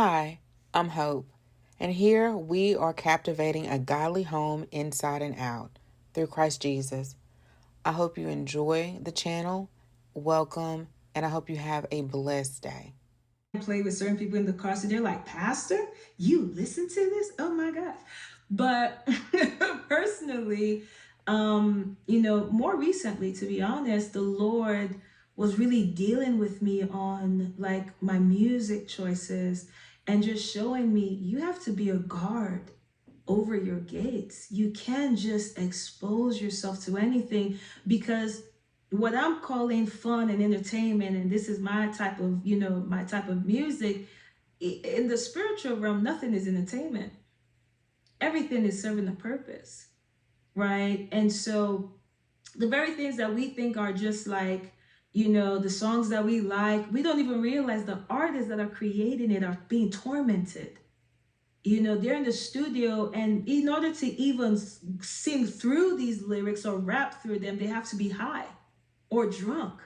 Hi, I'm Hope, and here we are captivating a godly home inside and out through Christ Jesus. I hope you enjoy the channel. Welcome, and I hope you have a blessed day. Play with certain people in the car, so they're like, Pastor, you listen to this? Oh my gosh. But personally, more recently, to be honest, the Lord was really dealing with me on like my music choices and just showing me you have to be a guard over your gates. You can't just expose yourself to anything, because what I'm calling fun and entertainment, and this is my type of, my type of music, in the spiritual realm, nothing is entertainment. Everything is serving a purpose, right? And so the very things that we think are just like, the songs that we like, we don't even realize the artists that are creating it are being tormented. They're in the studio, and in order to even sing through these lyrics or rap through them, they have to be high or drunk,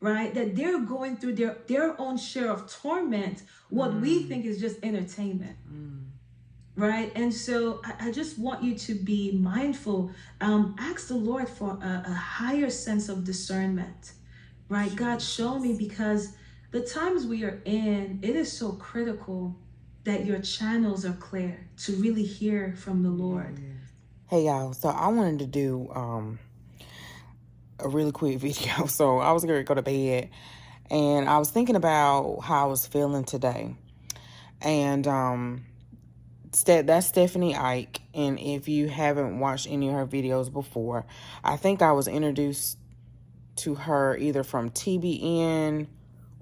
right? That they're going through their own share of torment, what we think is just entertainment. Right. And so I just want you to be mindful. Ask the Lord for a higher sense of discernment. Right. God, show me, because the times we are in, it is so critical that your channels are clear to really hear from the Lord. Hey y'all, so I wanted to do a really quick video. So I was going to go to bed, and I was thinking about how I was feeling today. And that's Stephanie Ike, and if you haven't watched any of her videos before, I think I was introduced to her either from TBN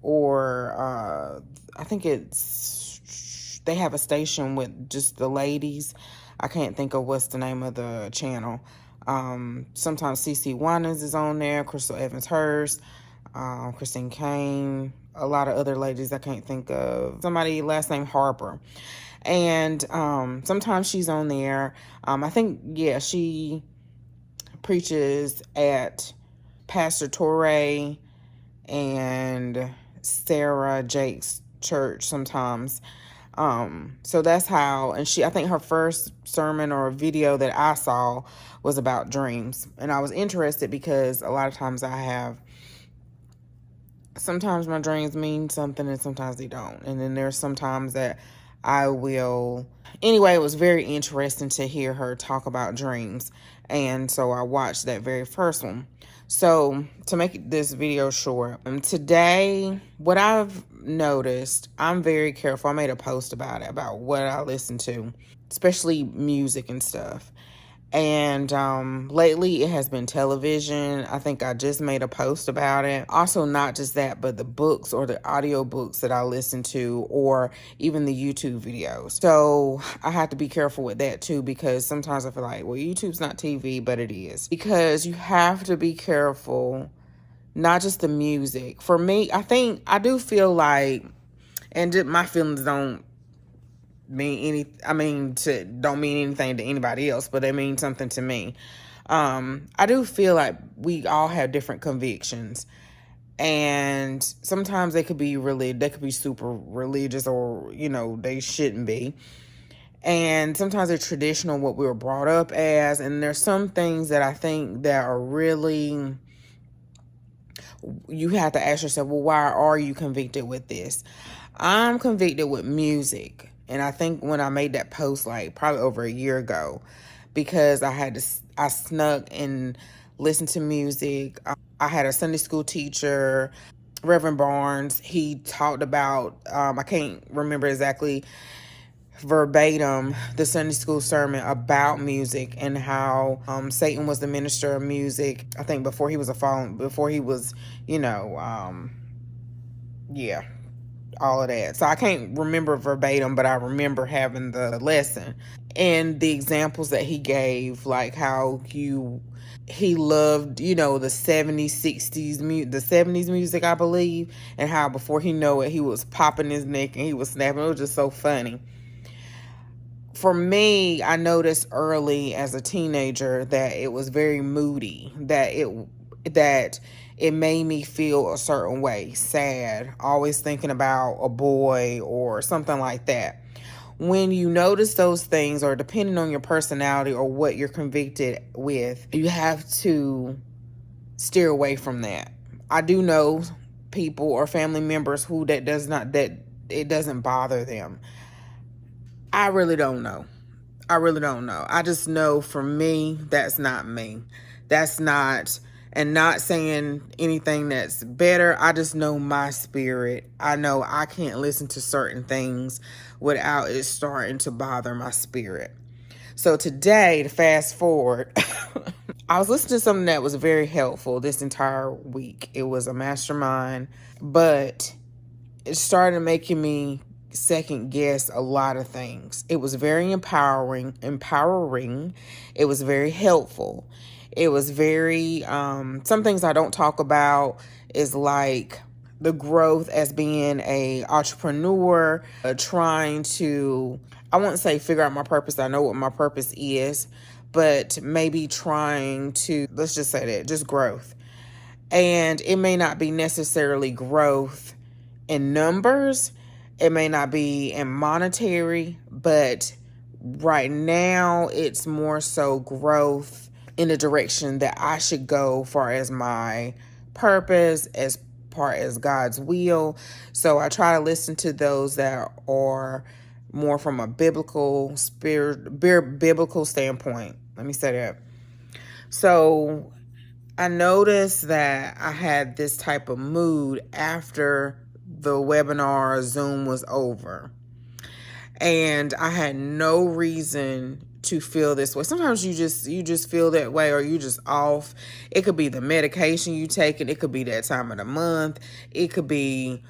or I think they have a station with just the ladies. I can't think of what's the name of the channel. Sometimes CC Winans is on there, Crystal Evans Hurst, Christine Kane, a lot of other ladies I can't think of. Somebody last name Harper. And sometimes she's on there. I think, yeah, she preaches at Pastor Torrey and Sarah Jake's church sometimes. So that's how, and I think her first sermon or video that I saw was about dreams. And I was interested because a lot of times sometimes my dreams mean something and sometimes they don't. And then there's sometimes that anyway, it was very interesting to hear her talk about dreams. And so I watched that very first one. So to make this video short, today, what I've noticed, I'm very careful. I made a post about it, about what I listen to, especially music and stuff. And lately it has been television. I think I just made a post about it. Also, not just that, but the books or the audio books that I listen to, or even the YouTube videos. So I have to be careful with that too, because sometimes I feel like, well, YouTube's not TV, but it is. Because you have to be careful, not just the music. For me, I do feel like, and my feelings don't don't mean anything to anybody else, but they mean something to me. I do feel like we all have different convictions, and sometimes they could be super religious, or they shouldn't be. And sometimes they're traditional, what we were brought up as, and there's some things that I think that are really, you have to ask yourself, well, why are you convicted with this? I'm convicted with music. And I think when I made that post, like probably over a year ago, because I snuck and listened to music. I had a Sunday school teacher, Reverend Barnes. He talked about, I can't remember exactly verbatim, the Sunday school sermon about music, and how Satan was the minister of music. I think before he was yeah, all of that. So I can't remember verbatim, but I remember having the lesson and the examples that he gave, like how he loved, the 70s, 60s, the 70s music, I believe, and how before he know it, he was popping his neck and he was snapping. It was just so funny. For me, I noticed early as a teenager that it was very moody, that it it made me feel a certain way, sad, always thinking about a boy or something like that. When you notice those things, or depending on your personality or what you're convicted with, you have to steer away from that. I do know people or family members who that it doesn't bother them. I really don't know. I really don't know. I just know for me, that's not me. That's not, and not saying anything that's better. I just know my spirit. I know I can't listen to certain things without it starting to bother my spirit. So today, to fast forward, I was listening to something that was very helpful this entire week. It was a mastermind, but it started making me second guess a lot of things. It was very empowering. It was very helpful. It was very some things I don't talk about is like the growth as being a entrepreneur, trying to, I wouldn't say figure out my purpose. I know what my purpose is, but maybe trying to, let's just say that, just growth. And it may not be necessarily growth in numbers, it may not be in monetary, but right now it's more so growth in the direction that I should go far as my purpose, as far as God's will. So I try to listen to those that are more from a biblical biblical standpoint. Let me say that. So I noticed that I had this type of mood after the webinar Zoom was over. And I had no reason to feel this way. Sometimes you just feel that way, or you just off. It could be the medication you taking, it could be that time of the month, it could be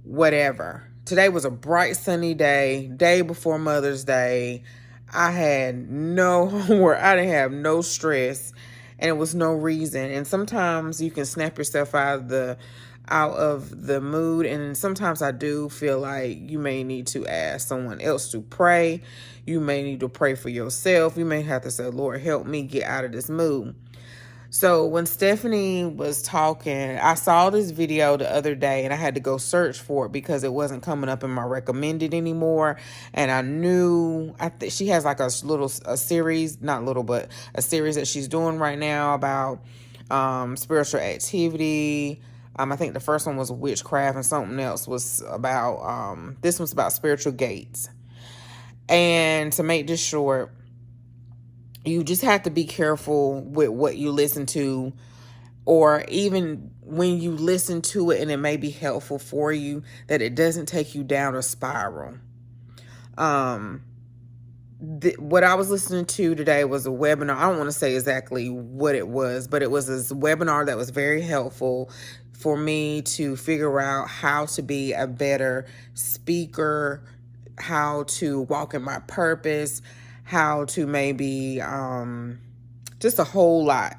whatever. Today was a bright sunny day before Mother's Day. I had no homework, I didn't have no stress, and it was no reason. And sometimes you can snap yourself out of the mood, and sometimes I do feel like you may need to ask someone else to pray. You may need to pray for yourself. You may have to say, Lord, help me get out of this mood. So when Stephanie was talking, I saw this video the other day and I had to go search for it because it wasn't coming up in my recommended anymore. And I knew, she has like a series, not little, but a series that she's doing right now about spiritual activity. I think the first one was witchcraft, and something else was about, this one's about spiritual gates. And to make this short, you just have to be careful with what you listen to, or even when you listen to it and it may be helpful for you, that it doesn't take you down a spiral. What I was listening to today was a webinar. I don't want to say exactly what it was, but it was this webinar that was very helpful for me to figure out how to be a better speaker, how to walk in my purpose, how to maybe just a whole lot.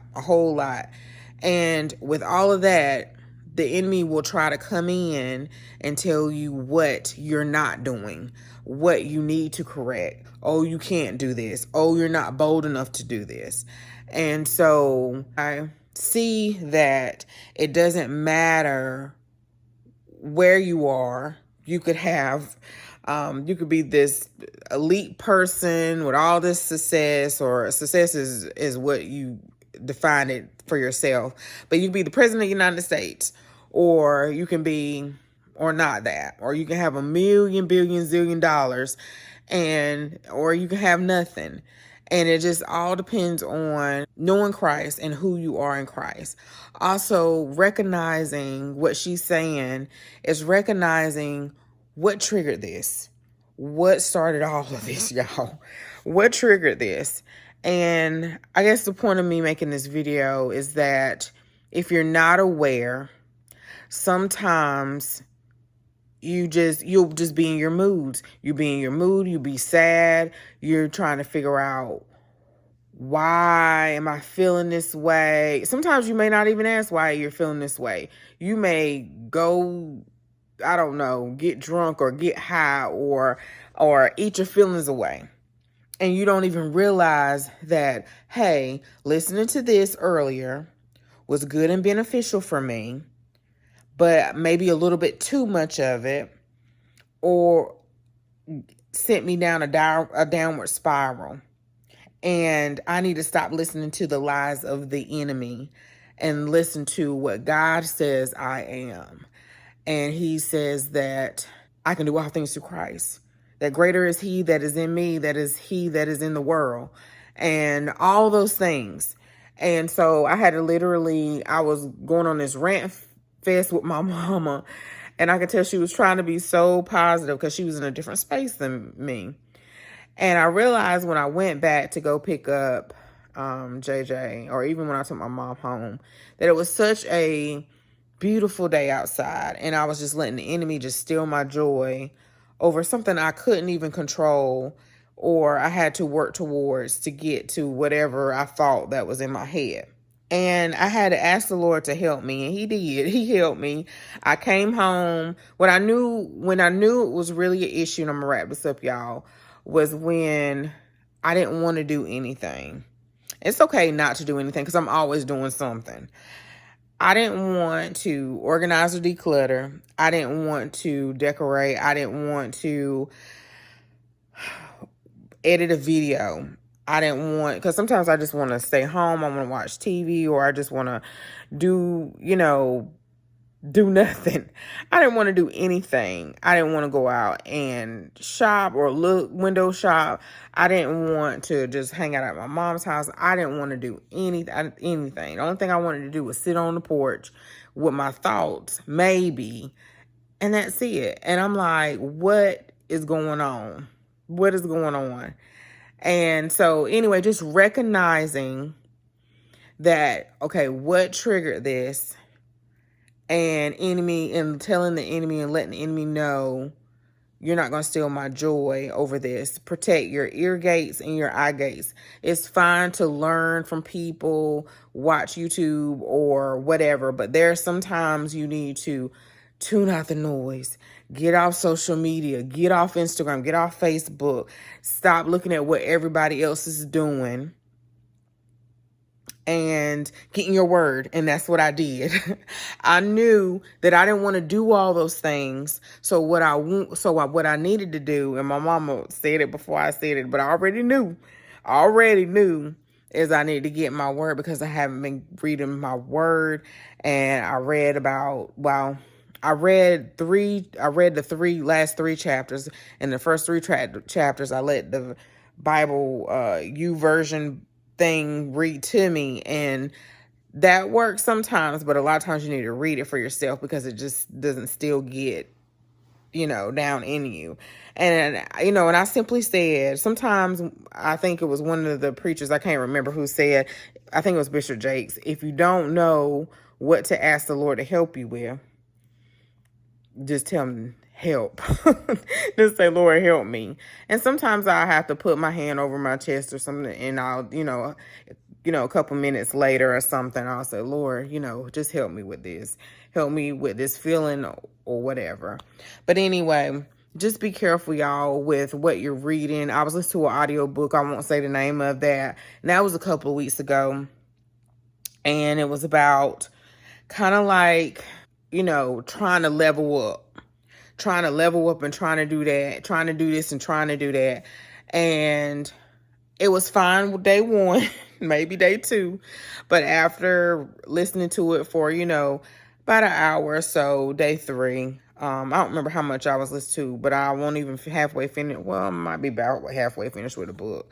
And with all of that, the enemy will try to come in and tell you what you're not doing, what you need to correct. Oh, you can't do this. Oh, you're not bold enough to do this. And so I see that it doesn't matter where you are. You could have, you could be this elite person with all this success, or success is what you define it for yourself. But you can be the president of the United States, or you can be, or not that, or you can have $1 million, billion, zillion dollars, or you can have nothing. And it just all depends on knowing Christ and who you are in Christ. Also, recognizing what she's saying is recognizing what triggered this. What started all of this, y'all? What triggered this? And I guess the point of me making this video is that if you're not aware, sometimes you'll just be in your moods. You be in your mood, you be sad, you're trying to figure out, why am I feeling this way? Sometimes you may not even ask why you're feeling this way. You may go, I don't know, get drunk or get high, or eat your feelings away. And you don't even realize that, hey, listening to this earlier was good and beneficial for me, but maybe a little bit too much of it, or sent me down a downward spiral. And I need to stop listening to the lies of the enemy and listen to what God says I am. And he says that I can do all things through Christ. That greater is he that is in me, that is he that is in the world. And all those things. And so I had to literally, I was going on this rant fest with my mama. And I could tell she was trying to be so positive because she was in a different space than me. And I realized when I went back to go pick up JJ, or even when I took my mom home, that it was such a beautiful day outside. And I was just letting the enemy just steal my joy over something I couldn't even control, or I had to work towards to get to whatever I thought that was in my head. And I had to ask the Lord to help me, and he did. He helped me. I came home. When I knew it was really an issue, and I'm gonna wrap this up, y'all, was when I didn't want to do anything. It's okay not to do anything because I'm always doing something. I didn't want to organize or declutter. I didn't want to decorate. I didn't want to edit a video. I didn't want, because sometimes I just want to stay home. I want to watch TV, or I just want to do, do nothing. I didn't want to do anything. I didn't want to go out and shop or window shop. I didn't want to just hang out at my mom's house. I didn't want to do anything. The only thing I wanted to do was sit on the porch with my thoughts, maybe, and that's it. And I'm like, what is going on? What is going on? And so anyway, just recognizing that, okay, what triggered this, and telling the enemy and letting the enemy know, you're not going to steal my joy over this. Protect your ear gates and your eye gates. It's fine to learn from people, watch YouTube or whatever, but there's sometimes you need to tune out the noise. Get off social media. Get off Instagram. Get off Facebook. Stop looking at what everybody else is doing and get in your word. And that's what I did. I knew that I didn't want to do all those things. So what I needed to do, and my mama said it before I said it, but I already knew, is I need to get my word, because I haven't been reading my word. And I read the last three chapters. In the first three chapters, I let the Bible U version thing read to me, and that works sometimes, but a lot of times you need to read it for yourself, because it just doesn't still get down in you. And and I simply said, sometimes, I think it was one of the preachers, I can't remember who said, I think it was Bishop Jakes, if you don't know what to ask the Lord to help you with, just tell him help. Just say, Lord, help me. And sometimes I have to put my hand over my chest or something, and I'll, a couple minutes later or something, I'll say, Lord, just help me with this. Help me with this feeling or whatever. But anyway, just be careful, y'all, with what you're reading. I was listening to an audiobook. I won't say the name of that. And that was a couple of weeks ago. And it was about kind of like, trying to level up and trying to do that, trying to do this and trying to do that. And it was fine with day one, maybe day two. But after listening to it for, about an hour or so, day three, I don't remember how much I was listening to, but I won't even halfway finish. Well, I might be about halfway finished with the book.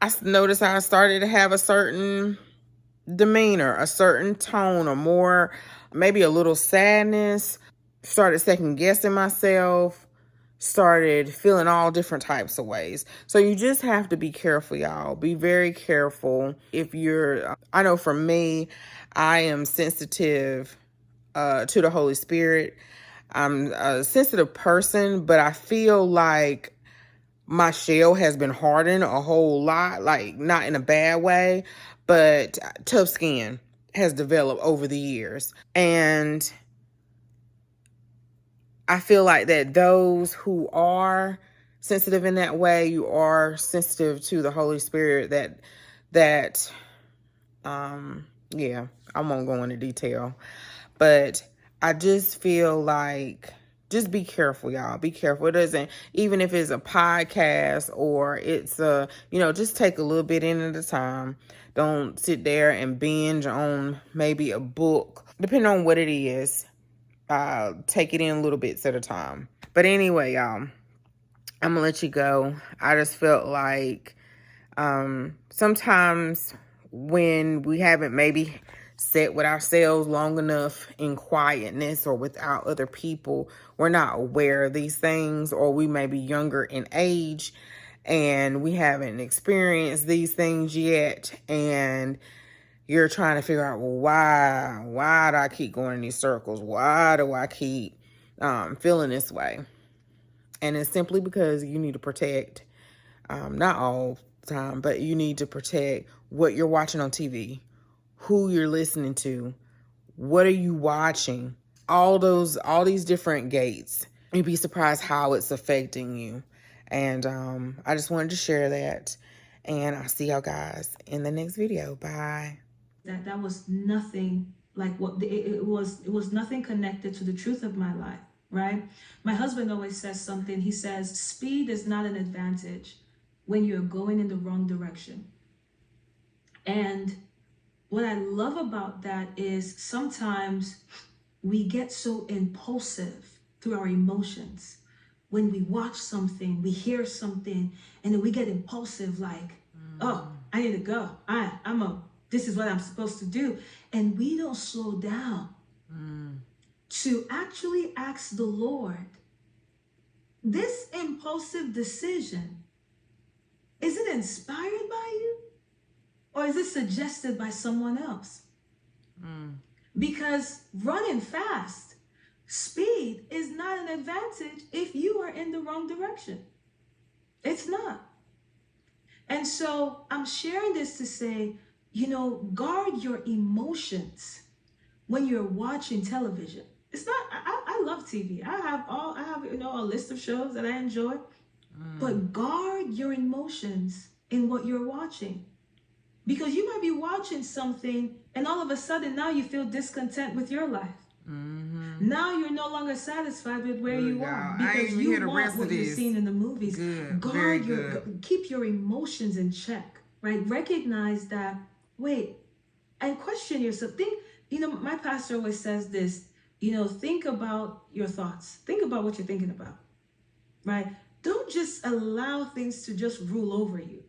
I noticed I started to have a certain demeanor, a certain tone, or more, maybe a little sadness. Started second guessing myself, started feeling all different types of ways. So you just have to be careful, y'all. Be very careful. I know for me, I am sensitive to the Holy Spirit. I'm a sensitive person, but I feel like my shell has been hardened a whole lot, like not in a bad way, but tough skin has developed over the years. And I feel like that those who are sensitive in that way, you are sensitive to the Holy Spirit, that Yeah, I won't go into detail. But I just feel like just be careful, y'all. Be careful. It doesn't, even if it's a podcast or it's just take a little bit in at a time. Don't sit there and binge on maybe a book, depending on what it is. Take it in little bits at a time. But anyway, y'all, I'm gonna let you go. I just felt like sometimes when we haven't maybe sat with ourselves long enough in quietness or without other people, we're not aware of these things, or we may be younger in age and we haven't experienced these things yet, and you're trying to figure out, well, why do I keep going in these circles? Why do I keep feeling this way? And it's simply because you need to protect, not all the time, but you need to protect what you're watching on TV, who you're listening to, what are you watching, all these different gates. You'd be surprised how it's affecting you. And I just wanted to share that. And I'll see y'all guys in the next video. Bye. That was nothing like what it was nothing connected to the truth of my life, right? My husband always says something. He says speed is not an advantage when you're going in the wrong direction. And what I love about that is sometimes we get so impulsive through our emotions. When we watch something, we hear something, and then we get impulsive, like, oh, I need to go. This is what I'm supposed to do. And we don't slow down to actually ask the Lord, this impulsive decision, is it inspired by you? Or is it suggested by someone else? Because running fast, speed is not an advantage if you are in the wrong direction. It's not. And so I'm sharing this to say, guard your emotions when you're watching television. It's not, I love TV. I have a list of shows that I enjoy. But guard your emotions in what you're watching. Because you might be watching something and all of a sudden now you feel discontent with your life. Now you're no longer satisfied with where you are because you want what you're seeing in the movies. Keep your emotions in check, right? Recognize that, wait, and question yourself. My pastor always says this, think about your thoughts. Think about what you're thinking about, right? Don't just allow things to just rule over you.